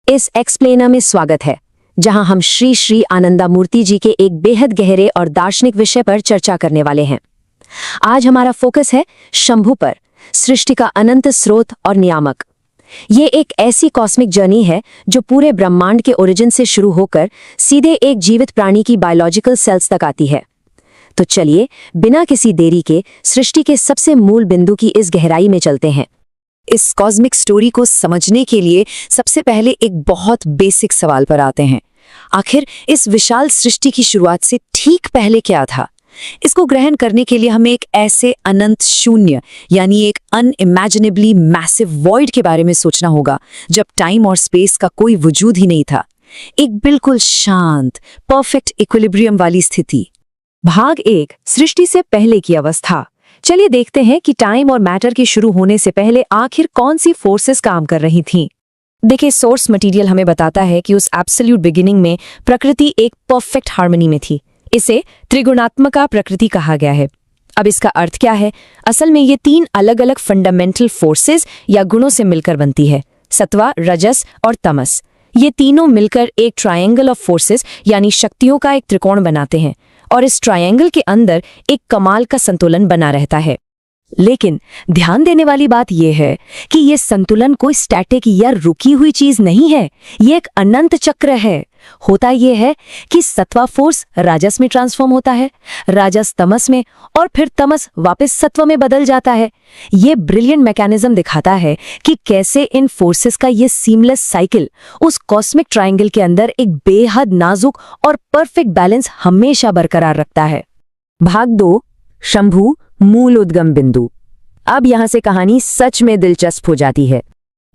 इस एक्सप्लेनर में स्वागत है, जहां हम श्री श्री आनंदामूर्ति जी के एक बेहद गहरे और दार्शनिक विषय पर चर्चा करने वाले हैं। आज हमारा फोकस है शंभु पर, सृष्टि का अनंत स्रोत और नियामक। ये एक ऐसी कॉस्मिक जर्नी है जो पूरे ब्रह्मांड के ओरिजिन से शुरू होकर सीधे एक जीवित प्राणी की बायोलॉजिकल सेल्स तक आती है। तो चलिए बिना किसी देरी के सृष्टि के सबसे मूल बिंदु की इस गहराई में चलते हैं। इस कॉस्मिक स्टोरी को समझने के लिए सबसे पहले एक बहुत बेसिक सवाल पर आते हैं। आखिर इस विशाल सृष्टि की शुरुआत से ठीक पहले क्या था? इसको ग्रहण करने के लिए हमें एक ऐसे अनंत शून्य यानी एक अनइमेजिनेबली मैसिव वॉइड के बारे में सोचना होगा जब टाइम और स्पेस का कोई वजूद ही नहीं था। एक बिल्कुल शांत, परफेक्ट इक्विलिब्रियम वाली स्थिति। भाग 1, सृष्टि से पहले की अवस्था। चलिए देखते हैं कि टाइम और मैटर के शुरू होने से पहले आखिर कौन सी फोर्सेस काम कर रही थीं। देखिए, सोर्स मटेरियल हमें बताता है कि उस एब्सोल्यूट बिगिनिंग में प्रकृति एक परफेक्ट हार्मनी में थी। इसे त्रिगुणात्मका प्रकृति कहा गया है। अब इसका अर्थ क्या है? असल में ये 3 अलग अलग फंडामेंटल फोर्सेस या गुणों से मिलकर बनती है, सत्वा, रजस और तमस। ये तीनों मिलकर एक ट्रायंगल ऑफ फोर्सेस यानी शक्तियों का एक त्रिकोण बनाते हैं और इस ट्रायंगल के अंदर एक कमाल का संतुलन बना रहता है। लेकिन ध्यान देने वाली बात यह है कि यह संतुलन कोई स्टैटिक या रुकी हुई चीज नहीं है, ये एक अनंत चक्र है। होता यह है कि सत्वा फोर्स राजस में ट्रांसफॉर्म होता है, राजस तमस में, और फिर तमस वापस सत्व में बदल जाता है। ये ब्रिलियंट मैकेनिज्म दिखाता है कि कैसे इन फोर्सेस का ये सीमलेस साइकिल उस कॉस्मिक ट्रायंगल के अंदर एक बेहद नाजुक और परफेक्ट बैलेंस हमेशा बरकरार रखता है। भाग 2, शंभु, मूल उद्गम बिंदु। अब यहां से कहानी सच में दिलचस्प हो जाती है।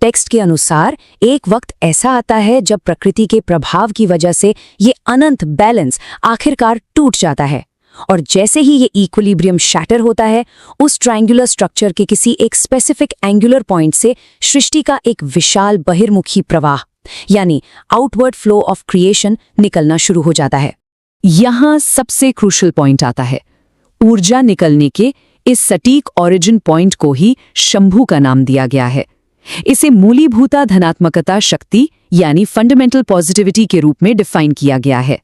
टेक्स्ट के अनुसार एक वक्त ऐसा आता है जब प्रकृति के प्रभाव की वजह से ये अनंत बैलेंस आखिरकार टूट जाता है, और जैसे ही ये इक्विलिब्रियम शैटर होता है, उस ट्रायंगुलर स्ट्रक्चर के किसी एक स्पेसिफिक एंगुलर पॉइंट से सृष्टि का एक विशाल बहिर्मुखी प्रवाह यानी आउटवर्ड फ्लो ऑफ क्रिएशन निकलना शुरू हो जाता है। यहां सबसे क्रूशियल पॉइंट आता है। ऊर्जा निकलने के इस सटीक ओरिजिन पॉइंट को ही शंभु का नाम दिया गया है। इसे मूलीभूता धनात्मकता शक्ति यानी फंडामेंटल पॉजिटिविटी के रूप में डिफाइन किया गया है।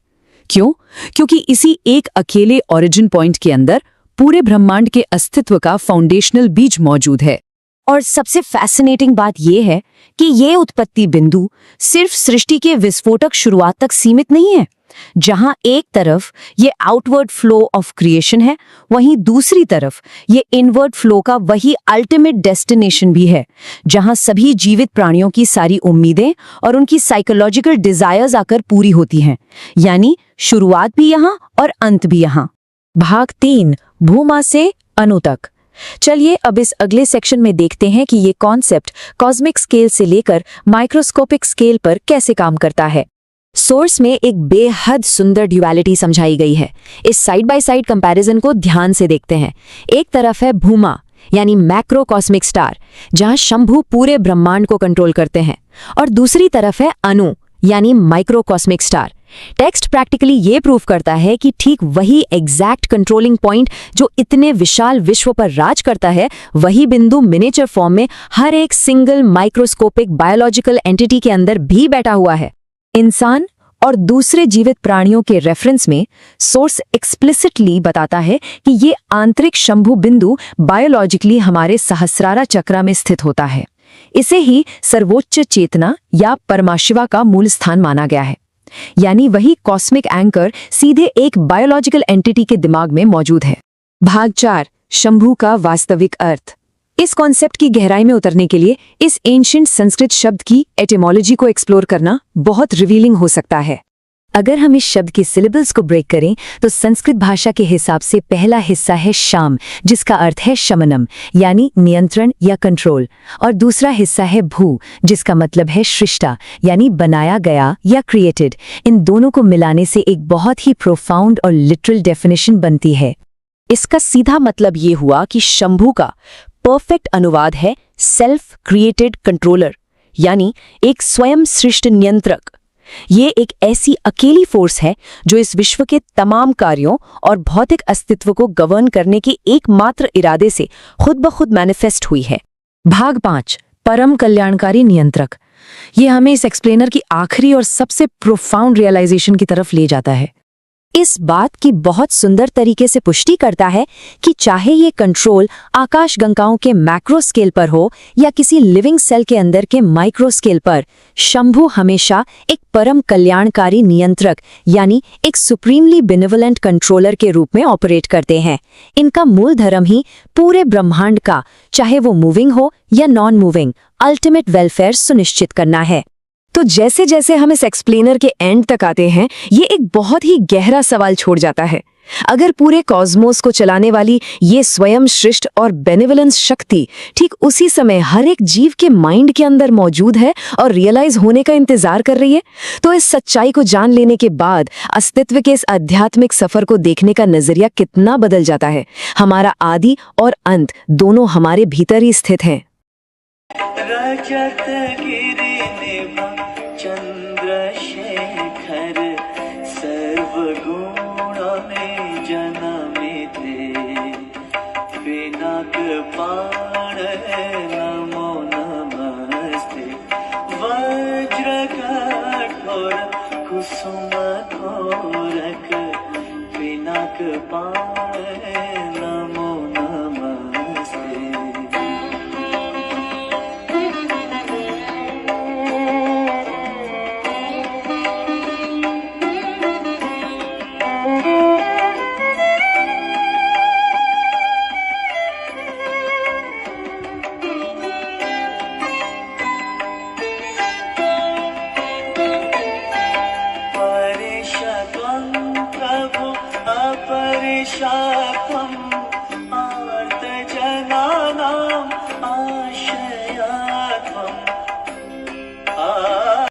क्यों? क्योंकि इसी एक अकेले ओरिजिन पॉइंट के अंदर पूरे ब्रह्मांड के अस्तित्व का फाउंडेशनल बीज मौजूद है। और सबसे फैसिनेटिंग बात यह है कि ये उत्पत्ति बिंदु सिर्फ सृष्टि के विस्फोटक शुरुआत तक सीमित नहीं है। जहां एक तरफ ये आउटवर्ड फ्लो ऑफ क्रिएशन है, वहीं दूसरी तरफ ये इनवर्ड फ्लो का वही अल्टीमेट डेस्टिनेशन भी है, जहां सभी जीवित प्राणियों की सारी उम्मीदें और उनकी साइकोलॉजिकल डिजायर्स आकर पूरी होती हैं। यानी शुरुआत भी यहां और अंत भी यहां। भाग 3, भूमा से अणु तक। चलिए अब इस अगले सेक्शन में देखते हैं कि ये कॉन्सेप्ट कॉस्मिक स्केल से लेकर माइक्रोस्कोपिक स्केल पर कैसे काम करता है। सोर्स में एक बेहद सुंदर ड्यूअलिटी समझाई गई है। इस साइड बाय साइड कंपैरिजन को ध्यान से देखते हैं। एक तरफ है भूमा यानी मैक्रो कॉस्मिक स्टार, जहां शंभु पूरे ब्रह्मांड को कंट्रोल करते हैं, और दूसरी तरफ है अणु यानी micro cosmic star. Text practically ये प्रूव करता है कि ठीक वही एग्जैक्ट कंट्रोलिंग पॉइंट जो इतने विशाल विश्व पर राज करता है, वही बिंदु मिनिएचर फॉर्म में हर एक सिंगल माइक्रोस्कोपिक बायोलॉजिकल एंटिटी के अंदर भी बैठा हुआ है। इंसान और दूसरे जीवित प्राणियों के रेफरेंस में सोर्स एक्सप्लिसिटली बताता है कि ये आंतरिक शंभु बिंदु बायोलॉजिकली हमारे सहस्रारा चक्र में स्थित होता है। इसे ही सर्वोच्च चेतना या परमाशिवा का मूल स्थान माना गया है। यानी वही कॉस्मिक एंकर सीधे एक बायोलॉजिकल एंटिटी के दिमाग में मौजूद है। भाग 4, शंभु का वास्तविक अर्थ। इस कॉन्सेप्ट की गहराई में उतरने के लिए इस एंशिएंट संस्कृत शब्द की एटिमोलॉजी को एक्सप्लोर करना बहुत रिवीलिंग हो सकता है। अगर हम इस शब्द के सिलेबल्स को ब्रेक करें तो संस्कृत भाषा के हिसाब से पहला हिस्सा है शाम, जिसका अर्थ है शमनम यानी नियंत्रण या कंट्रोल, और दूसरा हिस्सा है भू, जिसका मतलब है सृष्टा यानी बनाया गया या क्रिएटेड। इन दोनों को मिलाने से एक बहुत ही प्रोफाउंड और लिटरल डेफिनेशन बनती है। इसका सीधा मतलब ये हुआ कि शंभु का परफेक्ट अनुवाद है सेल्फ क्रिएटेड कंट्रोलर यानी एक स्वयं सृष्ट नियंत्रक। ये एक ऐसी अकेली फोर्स है जो इस विश्व के तमाम कार्यों और भौतिक अस्तित्व को गवर्न करने के एकमात्र इरादे से खुद ब खुद मैनिफेस्ट हुई है। भाग 5, परम कल्याणकारी नियंत्रक। ये हमें इस एक्सप्लेनर की आखिरी और सबसे प्रोफाउंड रियलाइजेशन की तरफ ले जाता है। इस बात की बहुत सुंदर तरीके से पुष्टि करता है कि चाहे ये कंट्रोल आकाशगंगाओं के मैक्रो स्केल पर हो या किसी लिविंग सेल के अंदर के माइक्रो स्केल पर, शंभु हमेशा एक परम कल्याणकारी नियंत्रक यानी एक सुप्रीमली बेनिवोलेंट कंट्रोलर के रूप में ऑपरेट करते हैं। इनका मूल धर्म ही पूरे ब्रह्मांड का, चाहे वो मूविंग हो या नॉन मूविंग, अल्टीमेट वेलफेयर सुनिश्चित करना है। तो जैसे जैसे हम इस एक्सप्लेनर के एंड तक आते हैं, ये एक बहुत ही गहरा सवाल छोड़ जाता है। अगर पूरे कॉस्मोस को चलाने वाली ये स्वयं सृष्ट और बेनिवोलेंस शक्ति ठीक उसी समय हर एक जीव के माइंड के अंदर मौजूद है और रियलाइज होने का इंतजार कर रही है, तो इस सच्चाई को जान लेने के बाद अस्तित्व के इस आध्यात्मिक सफर को देखने का नजरिया कितना बदल जाता है। हमारा आदि और अंत दोनों हमारे भीतर ही स्थित हैं। चंद्रशेखर सर्वगुणों में जन्मिते, पिनाक पाण नमो नमस्ते, वज्र कठोर कुसुम गोरख, पिनाक पाण